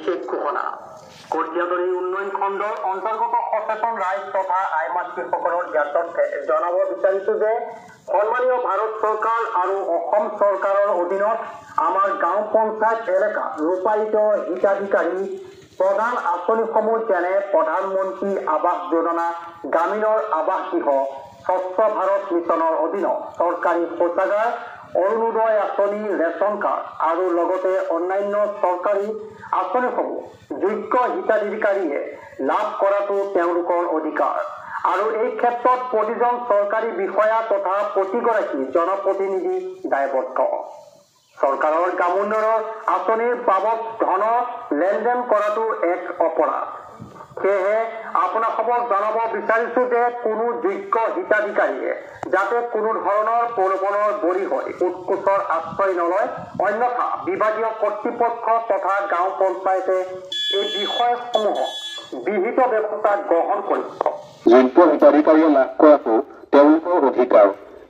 বিশেষ ঘোষণা কঠিয়াতলী উন্নয়ন খণ্ডৰ অন্তৰ্গত সচেতন ৰাইজ তথা আইমাতৃসকলৰ জ্ঞাতত জনাব বিচাৰিছোঁ যে সন্মানীয় ভাৰত চৰকাৰ আৰু অসম চৰকাৰৰ অধীনত আমাৰ গাঁও পঞ্চায়ত এলেকাত ৰূপায়িত হিতাধিকাৰী প্ৰধান আঁচনিসমূহ যেনে প্ৰধানমন্ত্ৰী আৱাস যোজনা, গ্ৰামীণৰ আৱাস গৃহ, স্বচ্ছ ভাৰত মিছনৰ অধীনত চৰকাৰী শৌচাগাৰ, অৰুণোদয় আঁচনি, ৰেচন কাৰ্ড আৰু লগতে অন্যান্য চৰকাৰী আঁচনিসমূহ যোগ্য হিতাধিকাৰীয়ে লাভ কৰাটো তেওঁলোকৰ অধিকাৰ আৰু এই ক্ষেত্ৰত প্ৰতিজন চৰকাৰী বিষয়া তথা প্ৰতিগৰাকী জনপ্ৰতিনিধি দায়বদ্ধ। চৰকাৰৰ গ্ৰামোন্নয়নৰ আঁচনিৰ বাবদ ধনৰ লেনদেন কৰাটো এক অপৰাধ। সেয়েহে আপোনালোকক জনাব বিচাৰিছোঁ যে কোনো যোগ্য হিতাধিকাৰীয়ে যাতে কোনো ধৰণৰ প্ৰলোভনৰ বলি হৈ উৎকোচৰ আশ্ৰয় নলয়, অন্যথা বিভাগীয় কৰ্তৃপক্ষ তথা গাঁও পঞ্চায়তে এই বিষয়সমূহক বিহিত ব্যৱস্থা গ্ৰহণ কৰিব। যোগ্য হিতাধিকাৰীয়ে লাভ কৰাটো তেওঁলোকৰ অধিকাৰ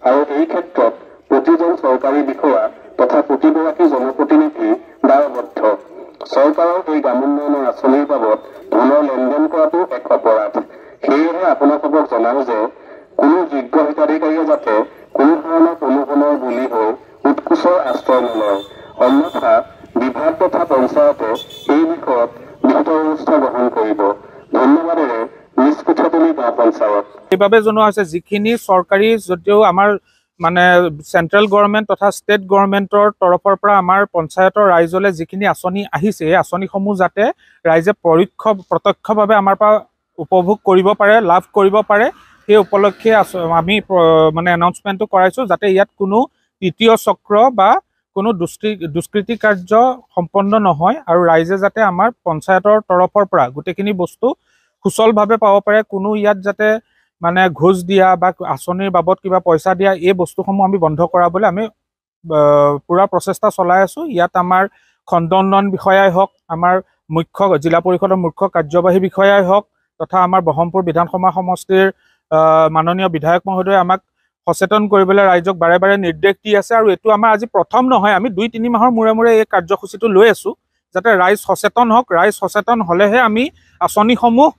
আৰু এই ক্ষেত্ৰত প্ৰতিজন চৰকাৰী বিষয়া তথা প্ৰতিগৰাকী জনপ্ৰতিনিধি দায়বদ্ধ। চৰকাৰৰ এই গ্ৰামোন্নয়নৰ আঁচনিৰ বাবদ ধনৰ লেনদেন কৰাটো এক অপৰাধ। সেয়েহে আপোনালোকক জনাওঁ যে কোনো যোগ্য হিতাধিকাৰীয়ে যাতে কোনো ধৰণৰ প্ৰলোভনৰ বলি হৈ উৎকোচৰ আশ্ৰয় নলয়, অন্যথা বিভাগ তথা পঞ্চায়তে এই বিষয়ত বিহিত ব্যৱস্থা গ্ৰহণ কৰিব। ধন্যবাদেৰে নিজ কঠিয়াতলী গাঁও পঞ্চায়ত। এইভাবে জনোৱা হৈছে যিখিনি চৰকাৰী যদিও আমাৰ মানে চেন্ট্ৰেল গভৰ্ণমেণ্ট তথা ষ্টেট গভৰ্ণমেণ্টৰ তৰফৰ পৰা আমাৰ পঞ্চায়তৰ ৰাইজলৈ যিখিনি আঁচনি আহিছে এই আঁচনিসমূহ যাতে ৰাইজে প্ৰত্যক্ষভাৱে আমাৰ পৰা উপভোগ কৰিব পাৰে, লাভ কৰিব পাৰে, সেই উপলক্ষে আমি মানে এনাউন্সমেণ্টটো কৰাইছোঁ যাতে ইয়াত কোনো তৃতীয় চক্ৰ বা কোনো দুষ্কৃতি কাৰ্য সম্পন্ন নহয় আৰু ৰাইজে যাতে আমাৰ পঞ্চায়তৰ তৰফৰ পৰা গোটেইখিনি বস্তু সুচলভাৱে পাব পাৰে। কোনো ইয়াত যাতে মানে ঘোষ দিয়া বা আঁচনিৰ বাবদ কিবা পইচা দিয়া এই বস্তুসমূহ আমি বন্ধ কৰাবলৈ আমি পুৰা প্ৰচেষ্টা চলাই আছোঁ। ইয়াত আমাৰ খণ্ড উন্নয়ন বিষয়াই হওক, আমাৰ জিলা পৰিষদৰ মুখ্য কাৰ্যবাহী বিষয়াই হওক তথা আমাৰ ব্ৰহ্মপুৰ বিধানসভা সমষ্টিৰ মাননীয় বিধায়ক মহোদয়ে আমাক সচেতন কৰিবলৈ ৰাইজক বাৰে বাৰে নিৰ্দেশ দি আছে আৰু এইটো আমাৰ আজি প্ৰথম নহয়, আমি 2-3 মাহৰ মূৰে মূৰে এই কাৰ্যসূচীটো লৈ আছোঁ যাতে ৰাইজ সচেতন হওক। ৰাইজ সচেতন হ'লেহে আমি আঁচনিসমূহ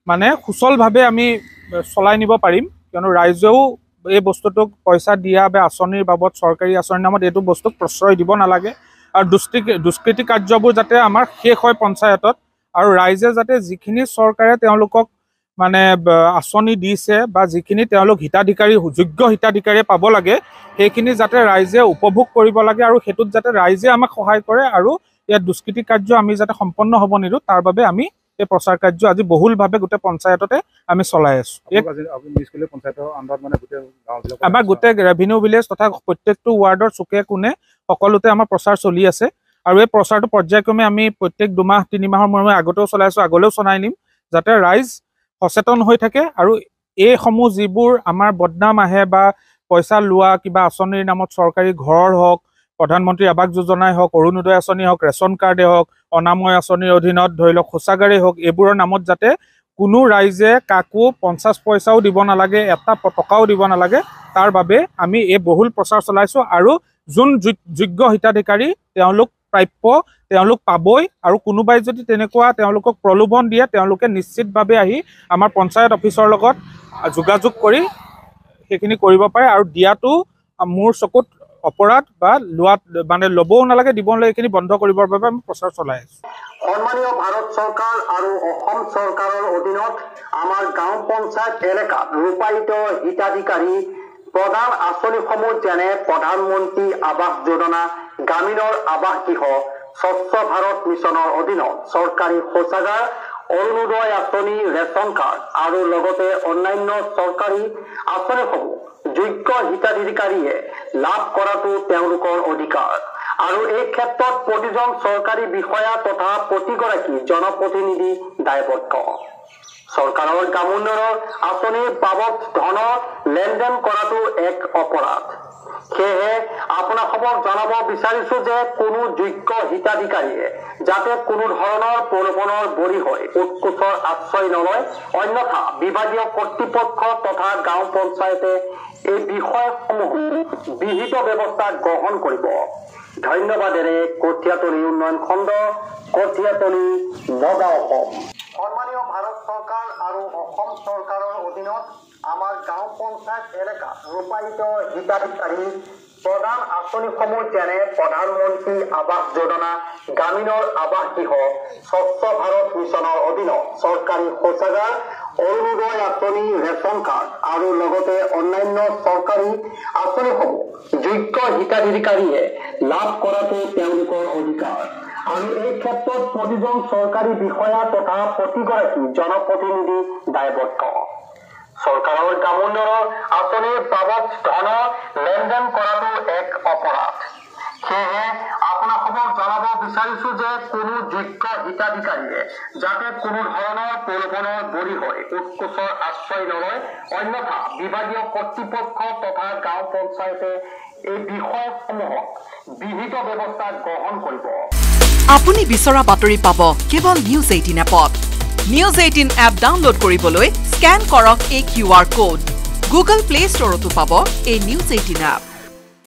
মানে সুচলভাৱে আমি চলাই নিব পাৰিম, কিয়নো ৰাইজেও এই বস্তুটোক পইচা দিয়া বা আঁচনিৰ বাবদ চৰকাৰী আঁচনিৰ নামত এইটো বস্তুক প্ৰশ্ৰয় দিব নালাগে আৰু দুষ্কৃতি কাৰ্যবোৰ যাতে আমাৰ শেষ হয় পঞ্চায়তত আৰু ৰাইজে যাতে যিখিনি চৰকাৰে তেওঁলোকক মানে আঁচনি দিছে বা যিখিনি তেওঁলোক যোগ্য হিতাধিকাৰীয়ে পাব লাগে সেইখিনি যাতে ৰাইজে উপভোগ কৰিব লাগে আৰু সেইটোত যাতে ৰাইজে আমাক সহায় কৰে আৰু ইয়াত দুষ্কৃতি কাৰ্য আমি যাতে সম্পন্ন হ'ব নিদিওঁ তাৰ বাবে আমি এই প্ৰচাৰ কাৰ্য আজি বহুলভাৱে গোটেই পঞ্চায়ততে আমি চলাই আছোঁ। আমাৰ গোটেই ৰেভিনিউ ভিলেজ তথা প্ৰত্যেকটো ৱাৰ্ডৰ চুকে কোণে সকলোতে আমাৰ প্ৰচাৰ চলি আছে আৰু এই প্ৰচাৰটো পৰ্যায়ক্ৰমে আমি প্ৰত্যেক 2-3 মাহৰ মূৰে মূৰে আগতেও চলাই আছোঁ, আগলৈও চলাই নিম যাতে ৰাইজ সচেতন হৈ থাকে আৰু এইসমূহ যিবোৰ আমাৰ বদনাম আহে বা পইচা লোৱা কিবা আঁচনিৰ নামত চৰকাৰী ঘৰৰ হওক, প্ৰধানমন্ত্ৰী আৱাস যোজনাই হওক, অৰুণোদয় আঁচনি হওক, ৰেচন কাৰ্ডে হওক, অনাময় আঁচনিৰ অধীনত ধৰি লওক শৌচাগাৰেই হওক, এইবোৰৰ নামত যাতে কোনো ৰাইজে কাকো 50 পইচাও দিব নালাগে, এটা টকাও দিব নালাগে, তাৰ বাবে আমি এই বহুল প্ৰচাৰ চলাইছোঁ আৰু যোন যোগ্য হিতাধিকাৰী তেওঁলোক প্ৰাপ্য তেওঁলোক পাবই আৰু কোনোবাই যদি তেনেকুৱা তেওঁলোকক প্ৰলোভন দিয়ে তেওঁলোকে নিশ্চিতভাৱে আহি আমাৰ পঞ্চায়ত অফিচৰ লগত যোগাযোগ কৰি সেইখিনি কৰিব পাৰে আৰু দিয়াটো মোৰ চকুত অপৰাধ বা লোৱাত মানে ল'বও নালাগে, দিব নালাগে, এইখিনি বন্ধ কৰিবৰ বাবে আমি প্ৰচাৰ চলাই আছোঁ। সন্মানীয় ভাৰত চৰকাৰ আৰু অসম চৰকাৰৰ অধীনত আমাৰ গাঁও পঞ্চায়ত এলেকাত ৰূপায়িত হিতাধিকাৰী প্ৰধান আঁচনিসমূহ যেনে প্ৰধানমন্ত্ৰী আৱাস যোজনা, গ্ৰামীণৰ আৱাস গৃহ, স্বচ্ছ ভাৰত মিছনৰ অধীনত চৰকাৰী শৌচাগাৰ, অৰুণোদয় আঁচনি, ৰেচন কাৰ্ড আৰু লগতে অন্যান্য চৰকাৰী আঁচনিসমূহ যোগ্য হিতাধিকাৰীয়ে লাভ কৰাটো তেওঁলোকৰ অধিকাৰ আৰু এই ক্ষেত্ৰত প্ৰতিজন চৰকাৰী বিষয়া তথা প্ৰতিগৰাকী জনপ্ৰতিনিধি দায়বদ্ধ। চৰকাৰৰ গ্ৰামোন্নয়নৰ আঁচনিৰ বাবদ ধনৰ লেনদেন কৰাটো এক অপৰাধ। সেয়েহে আপোনালোকক জনাব বিচাৰিছোঁ যে কোনো যোগ্য হিতাধিকাৰীয়ে যাতে কোনো ধৰণৰ প্ৰলোভনৰ বলি হৈ উৎকোচৰ আশ্ৰয় নলয়, অন্যথা বিভাগীয় কৰ্তৃপক্ষ তথা গাঁও পঞ্চায়তে এই বিষয়সমূহ বিহিত ব্যৱস্থা গ্ৰহণ কৰিব। ধন্যবাদেৰে কঠীয়াতলী উন্নয়ন খণ্ড কঠীয়াতলী নগাঁও অসম। সন্মানীয় ভাৰত চৰকাৰ আৰু অসম চৰকাৰৰ অধীনত আমাৰ গাঁও পঞ্চায়ত এলেকাত ৰূপায়িত হিতাধিকাৰী প্ৰধান আঁচনিসমূহ যেনে প্ৰধানমন্ত্ৰী আৱাস যোজনা, গ্ৰামীণৰ আৱাস গৃহ, স্বচ্ছ ভাৰত মিছনৰ অধীনত চৰকাৰী শৌচাগাৰ, অৰুণোদয় আঁচনি, ৰেচন কাৰ্ড আৰু লগতে অন্যান্য চৰকাৰী আঁচনিসমূহ যোগ্য হিতাধিকাৰীয়ে লাভ কৰাটো তেওঁলোকৰ অধিকাৰ আৰু এই ক্ষেত্ৰত প্ৰতিজন চৰকাৰী বিষয়া তথা প্ৰতিগৰাকী জনপ্ৰতিনিধি দায়বদ্ধ। চৰকাৰৰ গ্ৰামোন্নয়নৰ আঁচনিৰ বাবদ ধন লেনদেন কৰাটো এক অপৰাধ। সেয়েহে আপোনালোকক জনাব বিচাৰিছো যে কোনো যোগ্য হিতাধিকাৰীয়ে যাতে কোনো ধৰণৰ প্ৰলোভনৰ বলি হৈ উৎকোচৰ আশ্ৰয় নলয়, অন্যথা বিভাগীয় কৰ্তৃপক্ষ তথা গাঁও পঞ্চায়তে এই বিষয়সমূহত বিহিত ব্যৱস্থা গ্ৰহণ কৰিব। আপুনি বিচৰা বাতৰি পাব কেৱল নিউজ 18 এপত। নিউজ 18 এপ ডাউনলোড কৰিবলৈ স্কেন কৰক এই QR কোড। গুগল প্লে ষ্টৰতো পাব এই নিউজ 18 এপ।